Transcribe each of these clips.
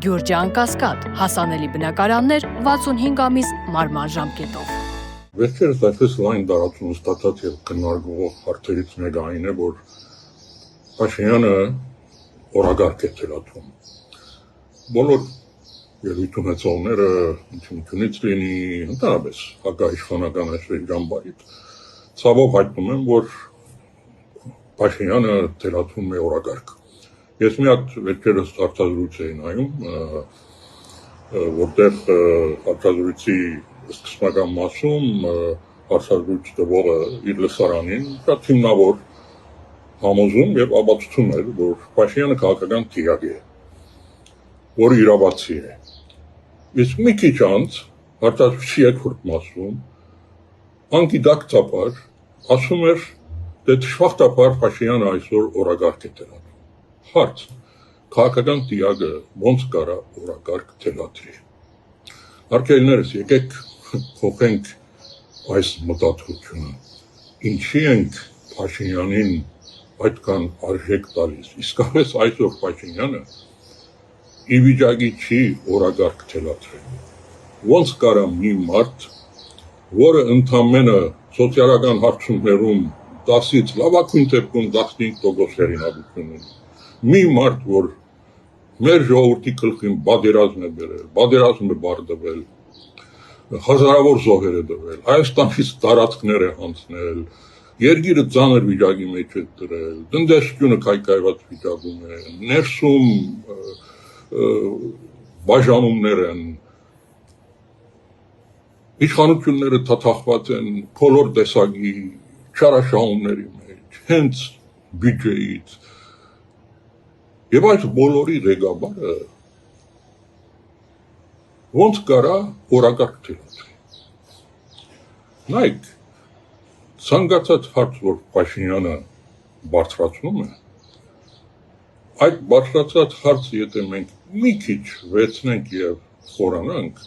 Գյուրջան Կասկադ, հասանելի բնակարաններ 65 ամիս մարման ժամկետով։ Վերջերս այդպես լայն տարածում ստացած եւ քննարկվող հարցերից մեկը այն է, որ Փաշինյանը օրագարկ է թելադրում։ Բոլոր ելույթ ունեցողները ինչունից լինի, ընդհանրապես հակաիշխանական ճամբարից ցավով հայտնում են, որ Փաշինյանը թելադրում է օրագարկ։ Ես մի հատ վերջերս արտադրույց էի նայում, որտեղ արտադրույցի սկզբնական մասում արտադրույց տվողը իր լսարանին շատ հիմնավոր համոզում եւ ապացուցում էր, որ Փաշինյանը քաղաքական տիրակ է, որը իրավացի է։ Իսկ մի քիչ անց արտադրույցի երկրորդ մասում անկիդակտաբար ասում էր, թե դժբախտաբար Փաշինյանը այսօր օրագարկ է թելադրում։ Հարց. քաղաքական տիրակը ոնց կարա օրագարկ թելադրի։ Արկելներս, եկեք փոխենք այս մտածողությունը։ Ինչի ենք Փաշինյանին այդքան արժեք տալիս։ Իսկապես այսօր Փաշինյանը ի վիճակի չի օրագարկ թելադրել։ Ոնց կարա մի մարդ, որը ընդամենը սոցիալական հարցումներում 10-ից լավագույն դեպքում 15% հեղինակություն ունի, մի մարդ, որ մեր ժողովրդի գլխին բادرազմ է բերել, բادرազմ է բարձվել, հազարավոր զոհեր է դվել, Հայաստանից տարածքներ է հանձնել, երկիրը ծանր վիճակի մեջ է դրել, տնտեսությունը քայքայված վիճակում է, ներսում բաժանումներ են, իշխանությունները թաթախված են բոլոր տեսակի չարաշահումների մեջ, հենց բյուջեից, եւ այս բոլորի ղեկավարը ոնց կարա օրագարկ թելադրի։ Նայեք, ցանկացած հարց, որ Փաշինյանը բարձրացնում է, այդ բարձրացած հարցը եթե մենք մի քիչ վերցնենք եւ խորանանք,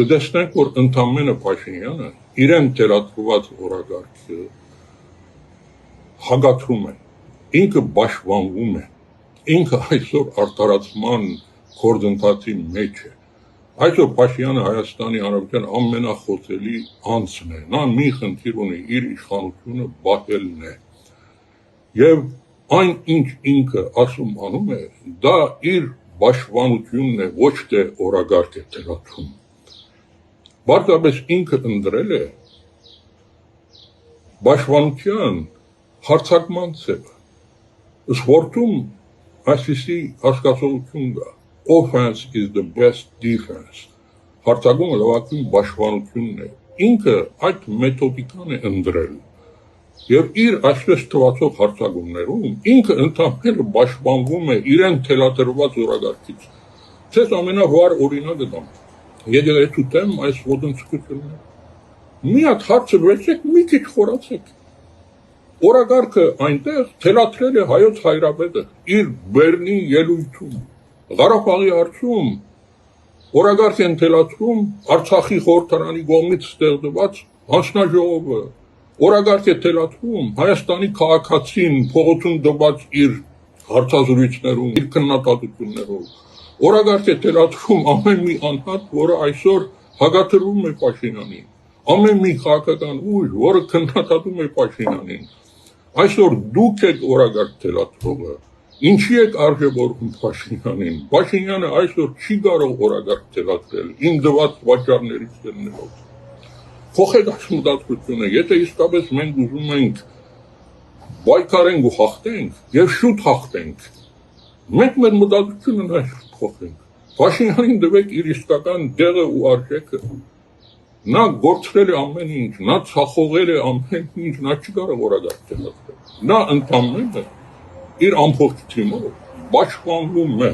կտեսնենք, որ ընդամենը Փաշինյանը իրեն թելադրված օրագարքը հագացում է, ինքը պաշտպանվում է, ինքը այսօր արտարացման գործընթացի մեջ է։ Այսօր Փաշինյանը Հայաստանի Հանրապետության ամենախոցելի անձն է։ Նա մի խնդիր ունի, իր իշխանությունը բահելն է։ Եվ այն, ինչ ինքը ասում անում է, դա իր պաշտպանությունն է, ոչ թե օրագարկ է թելադրում։ Բարձրապես ինքը ընտրել է պաշտպանության հարձակման ձևը։ Սպորտում այսպիսի հասկացողություն կա. offense is the best defense։ Հարձակումը լավագույն պաշտպանությունն է։ Ինքը այդ մեթոդիկան է ընտրել։ Եվ իր այսպես թվացող հարձակումներում ինքը ընդհանրապես պաշտպանվում է իրեն թելադրված օրագարկից։ Ցես ամենավառ օրինակը դամ։ Եթե ուտեմ այս ոտնձգությունները։ Մի հատ հարցը վերցեք, մի քիչ խորացեք։ Օրագարքը այնտեղ թելադրել է հայոց հայրապետը իր Բեռնի ելույթում, Ղարաբաղի հարցում օրագարկ են թելադրում Արցախի խորհրդարանի կողմից ստեղծված հանձնաժողովը, օրագարկ է թելադրում Հայաստանի քաղաքացին փողոցում դված իր հարցազրույցներում, իր քննադատություններով, օրագարկ է թելադրում ամեն մի անհատ, որը այսօր հակադրվում է Փաշինյանին, ամեն մի քաղաքական ուժ, որը քննադատում է Փաշինյանին։ Այսօր դուք եք օրագարկ թելադրողը, ինչի եք արժևորում Փաշինյանին։ Փաշինյանը այսօր չի կարող օրագարկ թելադրել, իմ դված վաճառներից ելնելով։ Փոխեք այս մտածությունը, եթե իսկապես մենք ուզում ենք պայքարենք ու հաղթենք, եւ շուտ հաղթենք, մենք մեր մտածությունը նաեւ փոխենք։ Փաշինյանին տվեք իր իսկական տեղը ու արժեքը։ Նա գործել է ամեն ինչ, նա ցախողել է ամեն ինչ, նա չի կարող օրագարկ թելադրել։ Նա ընդամենը իր ամբողջ թիմով պաշտպանվում է